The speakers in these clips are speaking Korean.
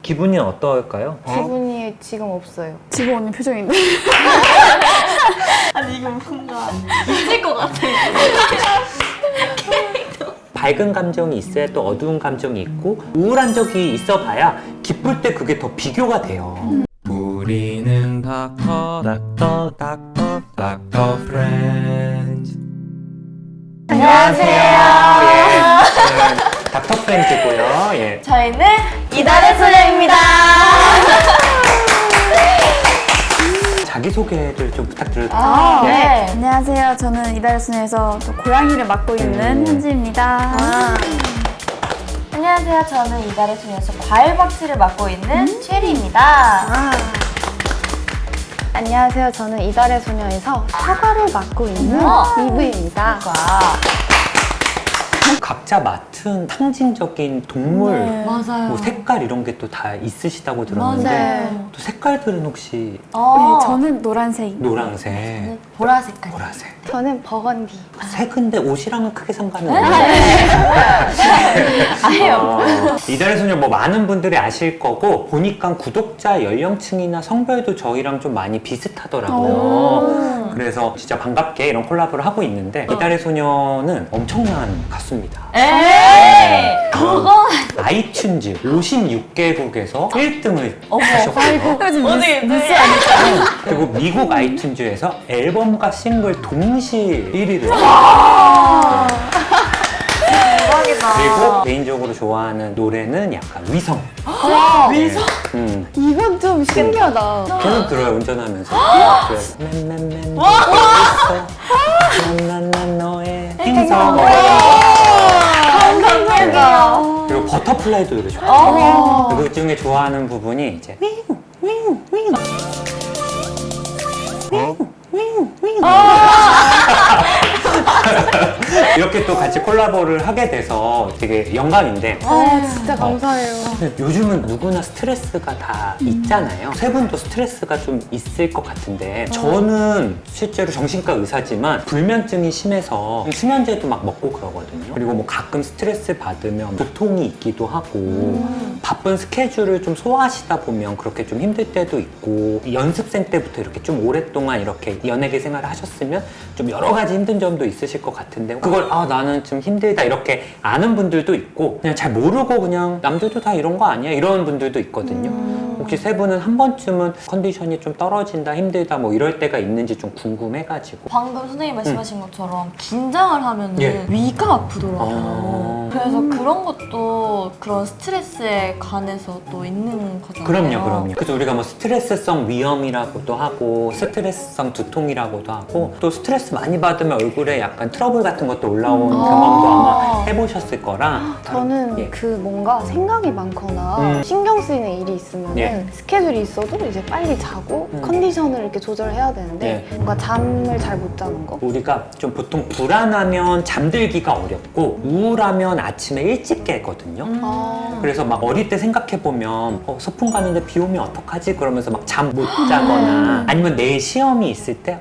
기분이 어떨까요? 기분이 지금 없어요. 지금 언니 표정인데. 아니 이거 뭔가 있을 것 같아. 밝은 감정이 있어야 또 어두운 감정이 있고 우울한 적이 있어봐야 기쁠 때 그게 더 비교가 돼요. 우리는 닥터 프렌즈. 안녕하세요. 예, 저는 닥터 프렌즈고요. 예. 저희는 이달의 소녀입니다. 자기소개를 좀 부탁드려도 될까요? 네. 안녕하세요. 저는 이달의 소녀에서 또 고양이를 맡고 있는 현지입니다. 안녕하세요. 저는 이달의 소녀에서 과일 박스를 맡고 있는 체리입니다. 안녕하세요. 저는 이달의 소녀에서 사과를 맡고 있는 이브입니다. 각자 맡은 상징적인 동물, 맞아요. 뭐 색깔 이런 게 또 다 있으시다고 들었는데 맞아요. 또 색깔들은 혹시 네, 저는 노란색. 노란색, 보라색깔. 보라색. 저는 버건디. 색인데 옷이랑은 크게 상관은 없어요. 아니요. 이달의 소녀 뭐 많은 분들이 아실 거고 보니까 구독자 연령층이나 성별도 저희랑 좀 많이 비슷하더라고요. 그래서 진짜 반갑게 이런 콜라보를 하고 있는데 이달의 소녀는 엄청난 가수입니다. 에이! 그거 아이튠즈 56개국에서 1등을 하셨고요. 어디 뉴스 그리고 미국 아이튠즈에서 앨범과 싱글 동시 1위를 대박이다. 그리고 개인적으로 좋아하는 노래는 약간 위성. 위성? 이건 좀 신기하다. 계속 들어요 운전하면서. 맨맨맨 난난 너의 행성. 감사합니다. 그리고 버터플라이도 노래 좋아요. 그리고 그 중에 좋아하는 부분이 이제 이렇게 또 같이 콜라보를 하게 돼서 되게 영광인데 진짜 감사해요. 근데 요즘은 누구나 스트레스가 다 있잖아요. 세 분도 스트레스가 좀 있을 것 같은데 저는 실제로 정신과 의사지만 불면증이 심해서 수면제도 막 먹고 그러거든요. 그리고 뭐 가끔 스트레스 받으면 두통이 있기도 하고 바쁜 스케줄을 좀 소화하시다 보면 그렇게 좀 힘들 때도 있고 연습생 때부터 이렇게 좀 오랫동안 이렇게 연예계 생활을 하셨으면 좀 여러 가지 힘든 점도 있으실 것 같은데 그걸 나는 좀 힘들다 이렇게 아는 분들도 있고 그냥 잘 모르고 그냥 남들도 다 이런 거 아니야 이런 분들도 있거든요. 혹시 세 분은 한 번쯤은 컨디션이 좀 떨어진다 힘들다 뭐 이럴 때가 있는지 좀 궁금해가지고. 방금 선생님 말씀하신 것처럼 긴장을 하면 예. 위가 아프더라고요. 아. 그래서 그런 것도 그런 스트레스에 관해서 또 있는 거잖아요. 그럼요. 그래서 우리가 뭐 스트레스성 위염이라고도 하고 스트레스성 두통이라고도 하고 또 스트레스 많이 받으면 얼굴에 약간 트러블 같은 것도 올라오는 경험도 아마 해보셨을 거라. 저는 예. 그 뭔가 생각이 많거나 신경 쓰이는 일이 있으면 예. 스케줄이 있어도 이제 빨리 자고 컨디션을 이렇게 조절해야 되는데 뭔가 잠을 잘 못 자는 거. 우리가 좀 보통 불안하면 잠들기가 어렵고 우울하면 아침에 일찍 깨거든요. 그래서 막 어릴 때 생각해보면 소풍 가는데 비 오면 어떡하지? 그러면서 막 잠 못 자거나 아니면 내일 시험이 있을 때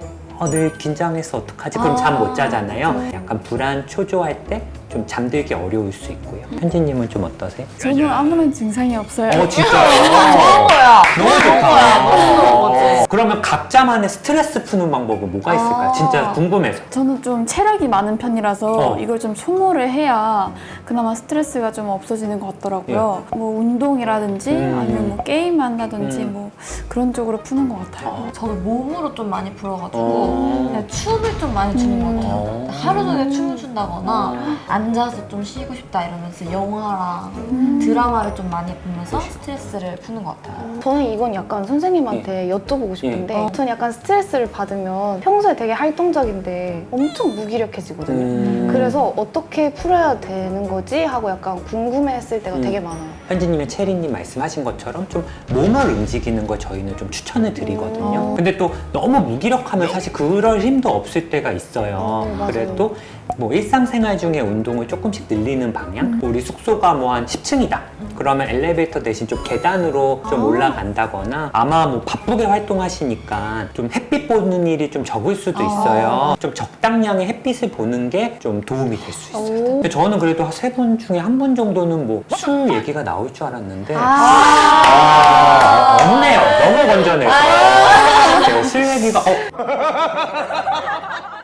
늘 긴장해서 어떡하지? 그럼 잠 못 자잖아요. 약간 불안, 초조할 때 좀 잠들기 어려울 수 있고요. 현지님은 좀 어떠세요? 저는 아무런 증상이 없어요. 진짜요? 거야. 너무 좋다. 그러면 각자만의 스트레스 푸는 방법은 뭐가 있을까요? 진짜 궁금해서. 저는 좀 체력이 많은 편이라서 어. 이걸 좀 소모를 해야 그나마 스트레스가 좀 없어지는 것 같더라고요. 뭐 운동이라든지 아니면 뭐 게임 한다든지 뭐 그런 쪽으로 푸는 것 같아요. 저는 몸으로 좀 많이 불어가지고 그냥 춤을 좀 많이 추는 것 같아요. 하루 종일 춤을 춘다거나 앉아서 좀 쉬고 싶다 이러면서 영화랑 드라마를 좀 많이 보면서 스트레스를 푸는 것 같아요. 저는 이건 약간 선생님한테 여쭤보고 싶은데 저는 약간 스트레스를 받으면 평소에 되게 활동적인데 엄청 무기력해지거든요. 그래서 어떻게 풀어야 되는 거지? 하고 약간 궁금해했을 때가 되게 많아요. 현지님의 체리님 말씀하신 것처럼 좀 몸을 움직이는 걸 저희는 좀 추천을 드리거든요. 근데 또 너무 무기력하면 사실 그럴 힘도 없을 때가 있어요. 맞아요. 그래도 뭐 일상생활 중에 운동을 조금씩 늘리는 방향? 우리 숙소가 뭐 한 10층이다. 그러면 엘리베이터 대신 좀 계단으로 좀 올라간다거나 아마 뭐 바쁘게 활동하시니까 좀 햇빛 보는 일이 좀 적을 수도 있어요. 좀 적당량의 햇빛을 보는 게 좀 도움이 될 수 있어요. 근데 저는 그래도 세 분 중에 한 분 정도는 뭐 술 얘기가 나올 줄 알았는데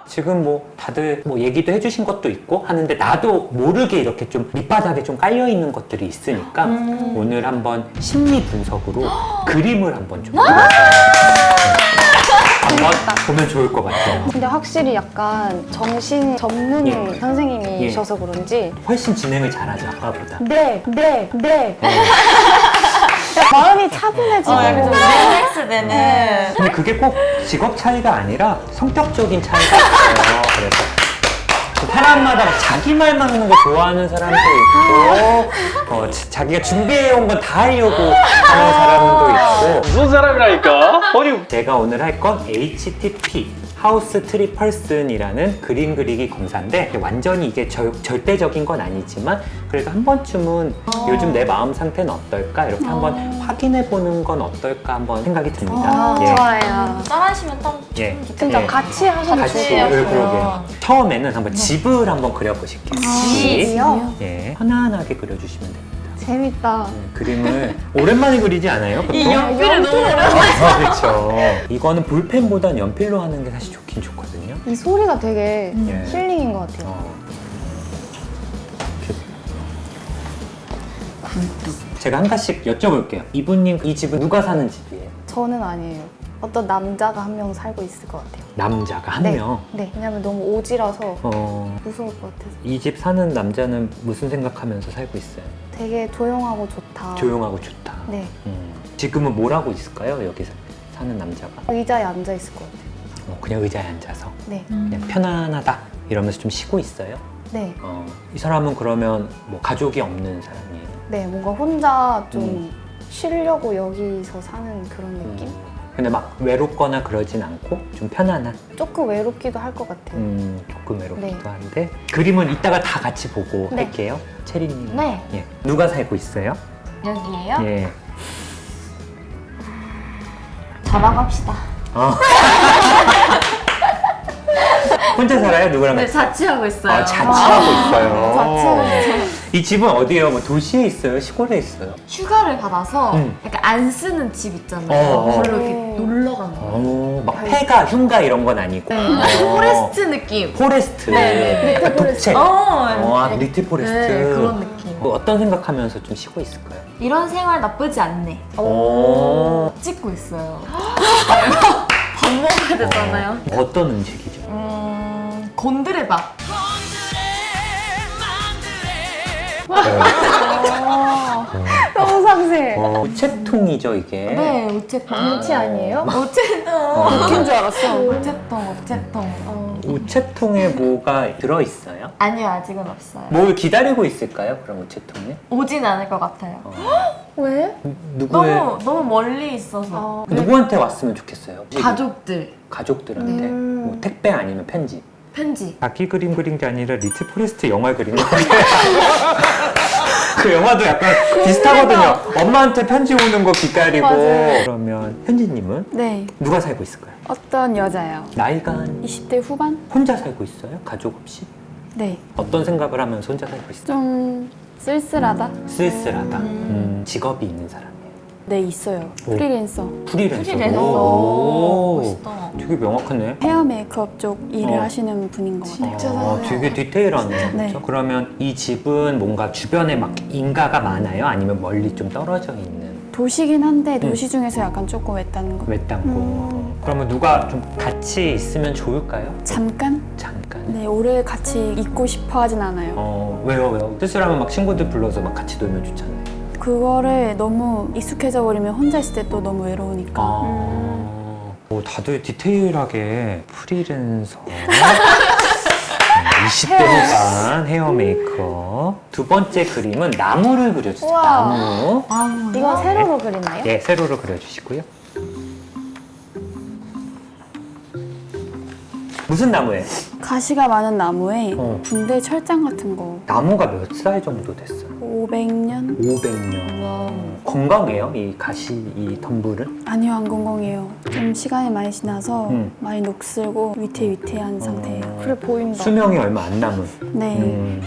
지금 뭐 다들 뭐 얘기도 해주신 것도 있고 하는데 나도 모르게 이렇게 좀 밑바닥에 좀 깔려 있는 것들이 있으니까 오늘 한번 심리 분석으로 그림을 한번 좀 그려서 한번 보면 좋을 것 같아요. 근데 확실히 약간 정신 전문 예. 선생님이셔서 그런지 훨씬 진행을 잘하죠 아까보다. 네. 마음이 차분해지고 약간 좀 릴렉스 되는. 근데 그게 꼭 직업 차이가 아니라 성격적인 차이가 있어요. 그래서 사람마다 막 자기 말만 하는 거 좋아하는 사람도 있고 자기가 준비해온 건 다 하려고 하는 사람도 있고 무슨 사람이라니까? 어디 제가 오늘 할 건 HTP 하우스 트리 펄슨이라는 그림 그리기 검사인데 완전히 이게 절대적인 건 아니지만 그래도 한 번쯤은 요즘 내 마음 상태는 어떨까 이렇게 한번 확인해 보는 건 어떨까 한번 생각이 듭니다. 예. 좋아요. 짠하시면 딱 예. 진짜 예. 같이 하셔도 같이 좋을 것 같아요. 그러게요. 처음에는 한번 집을 한번 그려보실게요. 집이요? 예, 편안하게 그려주시면 됩니다. 재밌다. 그림을 오랜만에 그리지 않아요? 보통? 연필을 너무 그렇죠. 이거는 볼펜보단 연필로 하는 게 사실 좋긴 좋거든요. 이 소리가 되게 예. 힐링인 것 같아요. 제가 한 가지씩 여쭤볼게요. 이분님 이 집은 누가 사는 집이에요? 저는 아니에요. 어떤 남자가 한 명 살고 있을 것 같아요. 남자가 한 네. 명. 네, 왜냐면 너무 오지라서 무서울 것 같아서. 이 집 사는 남자는 무슨 생각하면서 살고 있어요? 되게 조용하고 좋다. 조용하고 좋다. 네, 지금은 뭘 하고 있을까요? 여기 사는 남자가? 의자에 앉아 있을 것 같아요. 그냥 의자에 앉아서 네, 그냥 편안하다 이러면서 좀 쉬고 있어요. 네, 이 사람은 그러면 뭐 가족이 없는 사람이에요? 네, 뭔가 혼자 좀 쉬려고 여기서 사는 그런 느낌? 근데 막 외롭거나 그러진 않고 좀 편안한 조금 외롭기도 할 것 같아요. 조금 외롭기도 네. 한데 그림은 이따가 다 같이 보고 네. 할게요. 체리님. 네. 예. 누가 살고 있어요? 여기에요? 예. 저랑 합시다. 혼자 살아요? 누구랑 네, 같이? 자취하고 있어요. 자취하고 있어요. 자취하고 이 집은 어디예요? 뭐 도시에 있어요? 시골에 있어요? 휴가를 받아서 음. 약간 안 쓰는 집 있잖아요. 별로 이렇게 놀러 가는 거. 막 폐가, 흉가 이런 건 아니고. 포레스트 느낌. 포레스트. 네, 약간 독채. 네. 리틀 포레스트. 네, 그런 느낌. 뭐 어떤 생각하면서 좀 쉬고 있을까요? 이런 생활 나쁘지 않네. 오. 찍고 있어요. 밥 먹어야 되잖아요. 어떤 음식이죠? 곤드레밥. 너무 상세해. 우체통이죠 이게. 네, 우체통. 김치 아니에요? 우체통. 웃긴 줄 알았어. 우체통. 우체통에 뭐가 들어있어요? 아니요, 아직은 없어요. 뭘 기다리고 있을까요? 그럼 우체통에? 오진 않을 것 같아요. 왜? 누구의 너무 멀리 있어서. 누구한테 왔으면 좋겠어요? 가족들. 가족들한테 뭐 택배 아니면 편지. 편지. 자기 그림 그린 게 아니라 리틀 포레스트 영화 그린 거 그 영화도 약간 비슷하거든요. 엄마한테 편지 오는 거 기다리고. 맞아요. 그러면 현지님은 네. 누가 살고 있을까요? 어떤 여자요? 나이가 한 20대 후반? 혼자 살고 있어요? 가족 없이? 네. 어떤 생각을 하면서 혼자 살고 있어요? 좀 쓸쓸하다? 쓸쓸하다. 직업이 있는 사람이에요. 네, 있어요. 오. 프리랜서. 프리랜서. 프리랜서. 오. 멋있다. 되게 명확하네. 헤어 메이크업 쪽 일을 어. 하시는 분인 것 같아요. 되게 디테일하네. 네. 그렇죠? 그러면 이 집은 뭔가 주변에 막 인가가 많아요? 아니면 멀리 좀 떨어져 있는 도시긴 한데 도시 중에서 약간 조금 외딴 거. 외딴고? 그러면 누가 좀 같이 있으면 좋을까요? 잠깐? 잠깐. 네, 오래 같이 있고 싶어 하진 않아요. 왜요? 뜻을하면 막 친구들 불러서 막 같이 놀면 좋잖아요. 그거를 너무 익숙해져 버리면 혼자 있을 때 또 너무 외로우니까. 다들 디테일하게 프리랜서 20대 후반 헤어 메이크업. 두 번째 그림은 나무를 그려주세요. 우와. 나무. 이건 세로로 그리나요? 네, 세로로 그려주시고요. 무슨 나무예요? 가시가 많은 나무에 어. 군대 철장 같은 거 나무가 몇 살 정도 됐어요? 500년? 500년. 건강해요? 이 가시, 이 덤불은? 아니요, 안 건강해요. 좀 시간이 많이 지나서 많이 녹슬고 위태위태한 상태예요. 그래 보인다. 수명이 얼마 안 남은. 네.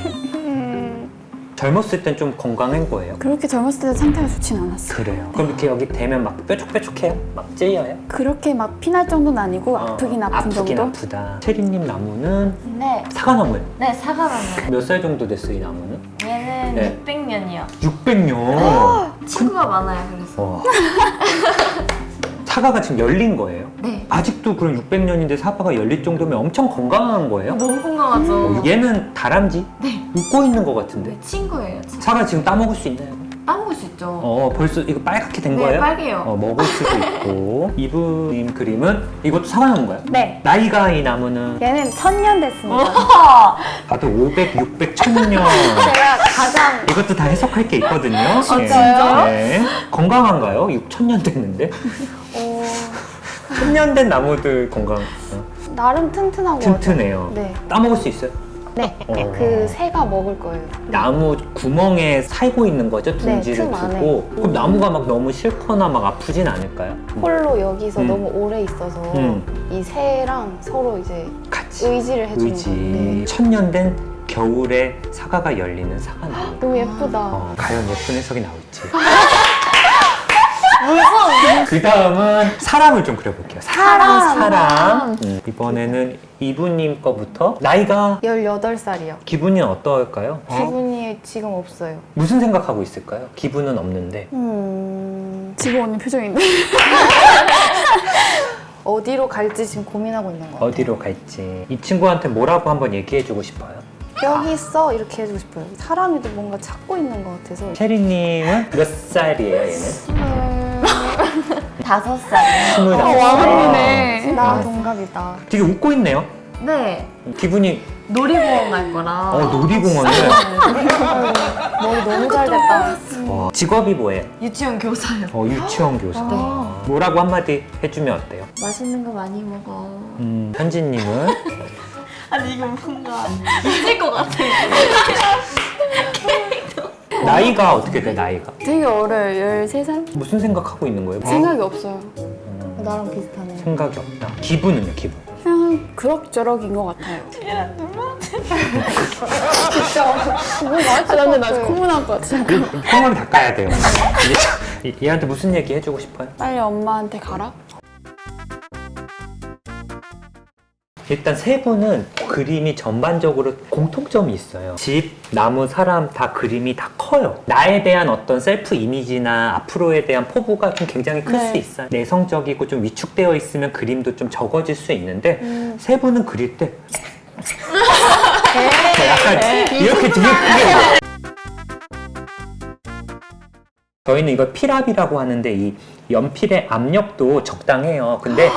젊었을 땐 좀 건강한 거예요? 그렇게 젊었을 때 상태가 좋진 않았어요. 그래요. 그럼 이렇게 여기 대면 막 뾰족뾰족해요? 막 찔려요? 그렇게 막 피날 정도는 아니고 아프긴 아픈 아프긴 정도? 아프다. 체리님 나무는 네. 사과나무예요. 네, 사과나무. 몇 살 정도 됐어요, 이 나무는? 얘는 네. 600년이요. 600년. 친구가 많아요, 그래서. 와. 사과가 지금 열린 거예요? 네. 아직도 그럼 600년인데 사과가 열릴 정도면 엄청 건강한 거예요? 너무 건강하죠. 얘는 다람쥐? 네. 웃고 있는 것 같은데. 네, 친구예요. 사과 지금 따먹을 수 있나요? 따먹을 수 있죠. 벌써 이거 빨갛게 된 네, 거예요? 빨개요. 먹을 수도 있고. 이브님 그림은 이것도 사과나무인 거예요? 네. 나이가 이 나무는 얘는 1000년 됐습니다. 다들 500, 600, 1000년. 제가 가장 이것도 다 해석할 게 있거든요. 네. 진짜요? 네. 건강한가요? 6000년 됐는데? 어, 1000년 된 나무들 건강 나름 튼튼하고 튼튼해요. 네. 따먹을 수 있어요? 네. 어. 그 새가 먹을 거예요. 나무 구멍에 살고 있는 거죠? 둥지를 틈 안에. 두고. 그럼 나무가 막 너무 싫거나 막 아프진 않을까요? 홀로 여기서 음. 너무 오래 있어서 이 새랑 서로 이제 같이. 의지를 해주는 의지. 거예요. 네. 1000년 된 겨울에 사과가 열리는 사과나무. 너무 예쁘다. 과연 예쁜 해석이 나올지. 그 다음은 사람을 좀 그려볼게요. 사람. 이번에는 이분님 거부터. 나이가 18살이요. 기분이 어떨까요? 기분이 지금 없어요. 무슨 생각하고 있을까요? 기분은 없는데. 지금 언니 표정인데? 어디로 갈지 지금 고민하고 있는 것 같아요. 어디로 갈지. 이 친구한테 뭐라고 한번 얘기해주고 싶어요? 여기 있어 이렇게 해주고 싶어요. 사람이도 뭔가 찾고 있는 것 같아서. 체리님은 몇 살이에요, 얘는? 5살이요. 25살. 왕언니네. 나 동갑이다. 되게 웃고 있네요. 네. 기분이, 놀이공원 갈 거라. 놀이공원을. 머리 너무 잘 됐다. 직업이 뭐예요? 유치원 교사요. 유치원 교사. 뭐라고 한마디 해주면 어때요? 맛있는 거 많이 먹어. 현진님은? 아니, 이거 뭔가 있을 것 같아. 나이가 어떻게 돼, 나이가? 되게 어려요. 13살? 무슨 생각하고 있는 거예요? 생각이 없어요. 나랑 비슷하네. 생각이 없다. 기분은요, 기분? 그냥 그럭저럭인 것 같아요. 근데 나 콧물 나올 것 같아. 콩을 닦아야 돼요. 얘한테 무슨 얘기 해주고 싶어요? 빨리 엄마한테 가라? 일단 세 분은 그림이 전반적으로 공통점이 있어요. 집, 나무, 사람 다 그림이 다 커요. 나에 대한 어떤 셀프 이미지나 앞으로에 대한 포부가 좀 굉장히 클 수 네. 있어요. 내성적이고 좀 위축되어 있으면 그림도 좀 적어질 수 있는데 세 분은 그릴 때 약간 이렇게 되게 크게 저희는 이걸 필압이라고 하는데 이 연필의 압력도 적당해요. 근데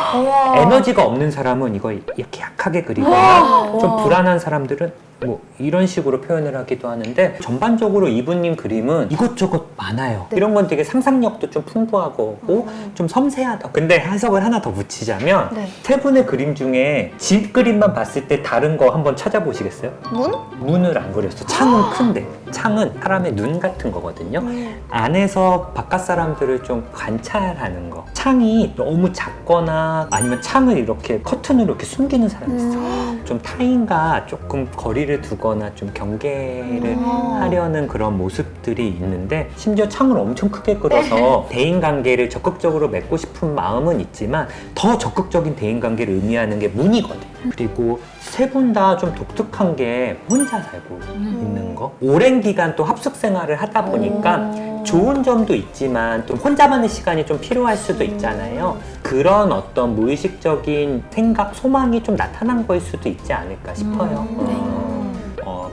에너지가 없는 사람은 이걸 이렇게 약하게 그리거나 좀 불안한 사람들은 뭐 이런 식으로 표현을 하기도 하는데 전반적으로 이분님 그림은 이것저것 많아요. 이런 건 되게 상상력도 좀 풍부하고 좀 섬세하다. 근데 해석을 하나 더 붙이자면 네. 세 분의 그림 중에 집 그림만 봤을 때 다른 거 한번 찾아보시겠어요? 문? 문을 안 그렸어. 창은 큰데. 창은 사람의 눈 같은 거거든요. 안에서 바깥 사람들을 좀 관찰하는 거. 창이 너무 작거나 아니면 창을 이렇게 커튼으로 이렇게 숨기는 사람이 있어. 좀 타인과 조금 거리를 두거나 좀 경계를 하려는 그런 모습들이 있는데 심지어 창을 엄청 크게 끌어서 대인관계를 적극적으로 맺고 싶은 마음은 있지만 더 적극적인 대인관계를 의미하는 게 문이거든. 그리고 세 분 다 좀 독특한 게 혼자 살고 있는 거. 오랜 기간 또 합숙 생활을 하다 보니까 좋은 점도 있지만 또 혼자만의 시간이 좀 필요할 수도 있잖아요. 그런 어떤 무의식적인 생각, 소망이 좀 나타난 거일 수도 있지 않을까 싶어요.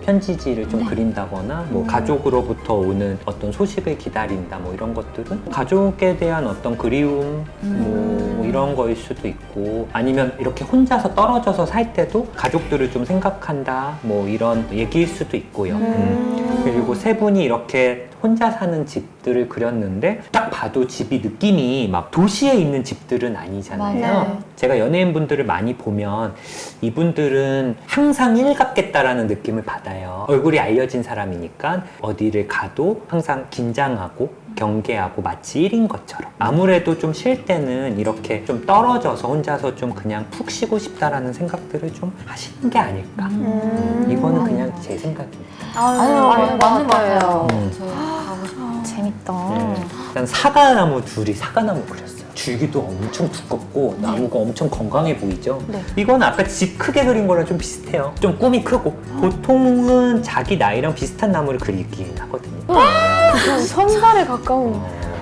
편지지를 좀 그린다거나 뭐 가족으로부터 오는 어떤 소식을 기다린다 뭐 이런 것들은 가족에 대한 어떤 그리움 뭐 이런 거일 수도 있고 아니면 이렇게 혼자서 떨어져서 살 때도 가족들을 좀 생각한다 뭐 이런 얘기일 수도 있고요. 그리고 세 분이 이렇게 혼자 사는 집들을 그렸는데 딱 봐도 집이 느낌이 막 도시에 있는 집들은 아니잖아요. 맞아요. 제가 연예인분들을 많이 보면 이분들은 항상 일같겠다라는 느낌을 받아요. 얼굴이 알려진 사람이니까 어디를 가도 항상 긴장하고 경계하고 마치 1인 것처럼. 아무래도 좀 쉴 때는 이렇게 좀 떨어져서 혼자서 좀 그냥 푹 쉬고 싶다라는 생각들을 좀 하시는 게 아닐까. 이거는 그냥 제 생각입니다. 아유, 맞는 것 같아요. 저 재밌다. 일단 사과나무 둘이 사과나무 그렸어요. 줄기도 엄청 두껍고 나무가 엄청 건강해 보이죠? 네. 이건 아까 집 크게 그린 거랑 좀 비슷해요. 좀 꿈이 크고. 보통은 자기 나이랑 비슷한 나무를 그리긴 하거든요. 좀 천사에 가까운.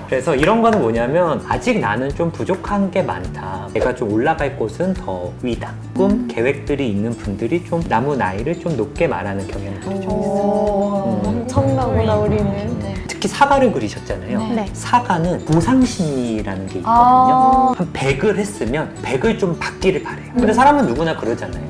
그래서 이런 거는 뭐냐면 아직 나는 좀 부족한 게 많다. 내가 좀 올라갈 곳은 더 위다. 꿈, 계획들이 있는 분들이 좀 나무 나이를 좀 높게 말하는 경향이 좀 있어요. 엄청나구나 우리는. 네. 특히 사과를 그리셨잖아요. 네. 사과는 보상심리라는 게 있거든요. 한 100을 했으면 100을 좀 받기를 바래요. 근데 사람은 누구나 그러잖아요.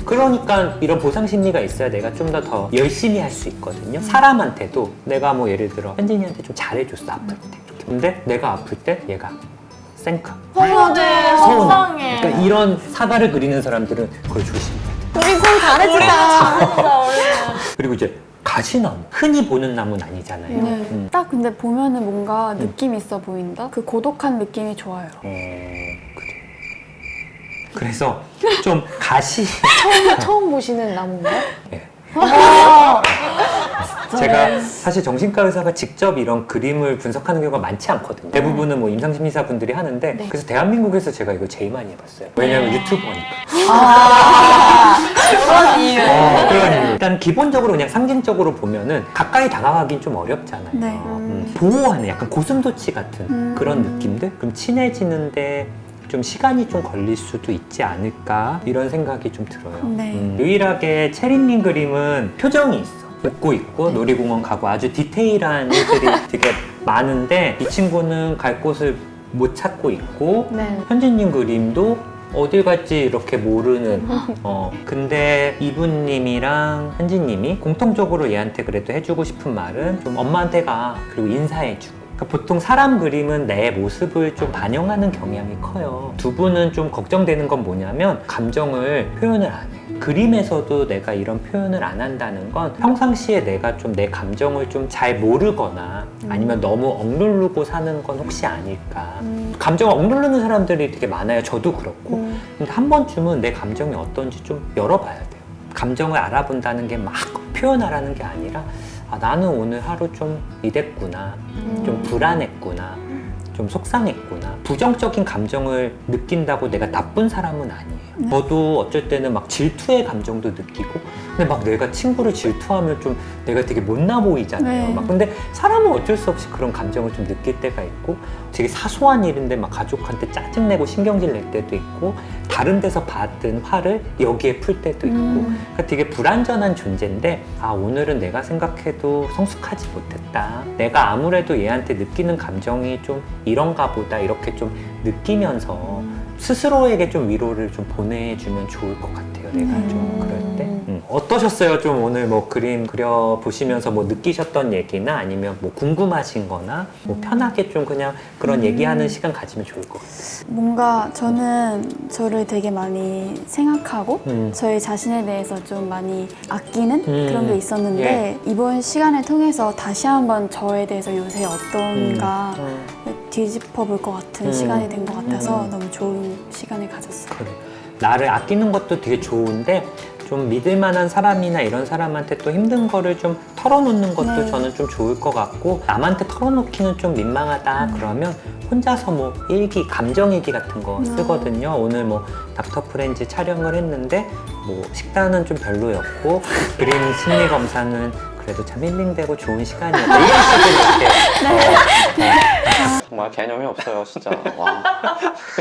그러니까 이런 보상심리가 있어야 내가 좀 더 열심히 할 수 있거든요. 사람한테도 내가 뭐 예를 들어 현진이한테 좀 잘해줬어, 아플 때. 이렇게. 근데 내가 아플 때 얘가 쌩크. 서운해, 서운해. 속상해. 그러니까 이런 사과를 그리는 사람들은 그걸 조심해야 돼. 우리 좀 잘해주자. 그리고 이제 가시나무. 흔히 보는 나무는 아니잖아요. 네. 딱 근데 보면은 뭔가 느낌 있어 보인다? 그 고독한 느낌이 좋아요. 그래. 그래서 좀 가시. 처음 보시는 나무인가요? 예. 제가 사실 정신과 의사가 직접 이런 그림을 분석하는 경우가 많지 않거든요. 대부분은 뭐 임상심리사 분들이 하는데 그래서 대한민국에서 제가 이걸 제일 많이 해봤어요. 왜냐면 유튜버니까. 그런 이유. 그런 이유. 일단 기본적으로 그냥 상징적으로 보면은 가까이 다가가긴 좀 어렵잖아요. 네. 보호하는 약간 고슴도치 같은 그런 느낌들? 그럼 친해지는데 좀 시간이 좀 걸릴 수도 있지 않을까 이런 생각이 좀 들어요. 네. 유일하게 체리님 그림은 표정이 있어. 웃고 있고 놀이공원 가고 아주 디테일한 일들이 되게 많은데 이 친구는 갈 곳을 못 찾고 있고 네. 현진님 그림도 어딜 갈지 이렇게 모르는 근데 이분님이랑 현진님이 공통적으로 얘한테 그래도 해주고 싶은 말은 좀 엄마한테 가 그리고 인사해주고 그러니까 보통 사람 그림은 내 모습을 좀 반영하는 경향이 커요. 두 분은 좀 걱정되는 건 뭐냐면 감정을 표현을 안 해요. 그림에서도 내가 이런 표현을 안 한다는 건 평상시에 내가 좀 내 감정을 좀 잘 모르거나 아니면 너무 억누르고 사는 건 혹시 아닐까. 감정을 억누르는 사람들이 되게 많아요. 저도 그렇고. 근데 한 번쯤은 내 감정이 어떤지 좀 열어봐야 돼요. 감정을 알아본다는 게 막 표현하라는 게 아니라 아, 나는 오늘 하루 좀 이랬구나, 좀 불안했구나, 좀 속상했구나. 부정적인 감정을 느낀다고 내가 나쁜 사람은 아니에요. 저도 어쩔 때는 막 질투의 감정도 느끼고 근데 막 내가 친구를 질투하면 좀 내가 되게 못나 보이잖아요. 네. 막 근데 사람은 어쩔 수 없이 그런 감정을 좀 느낄 때가 있고 되게 사소한 일인데 막 가족한테 짜증내고 신경질 낼 때도 있고 다른 데서 받은 화를 여기에 풀 때도 있고 그러니까 되게 불완전한 존재인데 아 오늘은 내가 생각해도 성숙하지 못했다. 내가 아무래도 얘한테 느끼는 감정이 좀 이런가 보다 이렇게 좀 느끼면서 스스로에게 좀 위로를 좀 보내주면 좋을 것 같아요. 내가 좀 그럴 때. 어떠셨어요? 좀 오늘 뭐 그림 그려보시면서 뭐 느끼셨던 얘기나 아니면 뭐 궁금하신 거나 뭐 편하게 좀 그냥 그런 얘기하는 시간 가지면 좋을 것 같아요. 뭔가 저는 저를 되게 많이 생각하고 저희 자신에 대해서 좀 많이 아끼는 그런 게 있었는데 이번 시간을 통해서 다시 한번 저에 대해서 요새 어떤가 뒤집어 볼 것 같은 시간이 된 것 같아서 너무 좋은 시간을 가졌어요. 그래. 나를 아끼는 것도 되게 좋은데 좀 믿을 만한 사람이나 이런 사람한테 또 힘든 거를 좀 털어놓는 것도 저는 좀 좋을 것 같고 남한테 털어놓기는 좀 민망하다 그러면 혼자서 뭐 일기, 감정일기 같은 거 쓰거든요. 오늘 뭐 닥터 프렌즈 촬영을 했는데 뭐 식단은 좀 별로였고 그림 심리 검사는 그래도 참 힐링되고 좋은 시간이었다. 이런 식으로 이렇게 정말 개념이 없어요, 진짜. 와.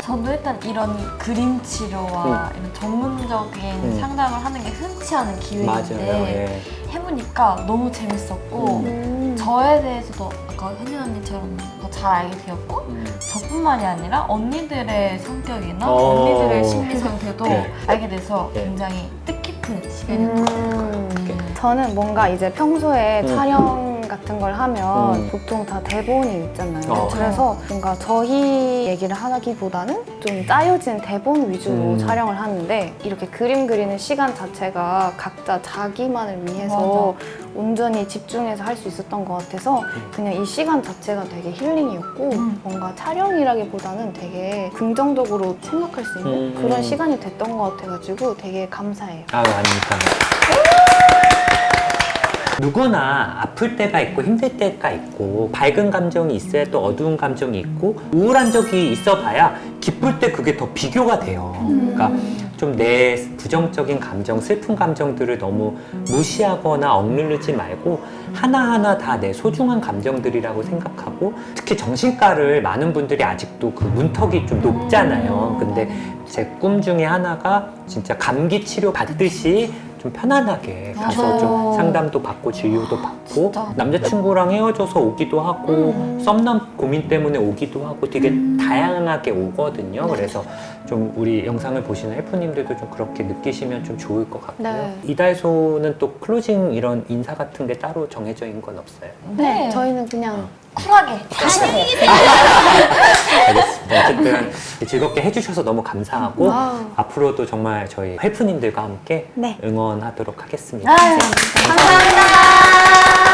저도 일단 이런 그림 치료와 이런 전문적인 상담을 하는 게 흔치 않은 맞아요. 기회인데 예. 해보니까 너무 재밌었고 저에 대해서도 아까 현진 언니처럼 더 잘 알게 되었고 저뿐만이 아니라 언니들의 성격이나 언니들의 심리 상태도 네. 알게 돼서 네. 굉장히 뜻깊은 시간이었던 것 같아요. 저는 뭔가 이제 평소에 촬영 같은 걸 하면 보통 다 대본이 있잖아요. 그래서 뭔가 저희 얘기를 하기보다는 좀 짜여진 대본 위주로 촬영을 하는데 이렇게 그림 그리는 시간 자체가 각자 자기만을 위해서 온전히 집중해서 할 수 있었던 것 같아서 그냥 이 시간 자체가 되게 힐링이었고 뭔가 촬영이라기보다는 되게 긍정적으로 생각할 수 있는 그런 시간이 됐던 것 같아가지고 되게 감사해요. 아닙니다. 누구나 아플 때가 있고 힘들 때가 있고 밝은 감정이 있어야 또 어두운 감정이 있고 우울한 적이 있어 봐야 기쁠 때 그게 더 비교가 돼요. 그러니까 좀 내 부정적인 감정, 슬픈 감정들을 너무 무시하거나 억누르지 말고 하나하나 다 내 소중한 감정들이라고 생각하고 특히 정신과를 많은 분들이 아직도 그 문턱이 좀 높잖아요. 근데 제 꿈 중에 하나가 진짜 감기 치료 받듯이 좀 편안하게 가서 좀 상담도 받고 진료도 받고 남자친구랑 헤어져서 오기도 하고 썸남 고민 때문에 오기도 하고 되게 다양하게 오거든요. 그래서 좀 우리 영상을 보시는 헬프님들도 좀 그렇게 느끼시면 좀 좋을 것 같고요. 네. 이달소는 또 클로징 이런 인사 같은 게 따로 정해져 있는 건 없어요. 네, 저희는 그냥 쿨하게 안녕히 계세요. 알겠습니다. 어쨌든 즐겁게 해주셔서 너무 감사하고 와우. 앞으로도 정말 저희 헬프님들과 함께 네. 응원하도록 하겠습니다. 감사합니다.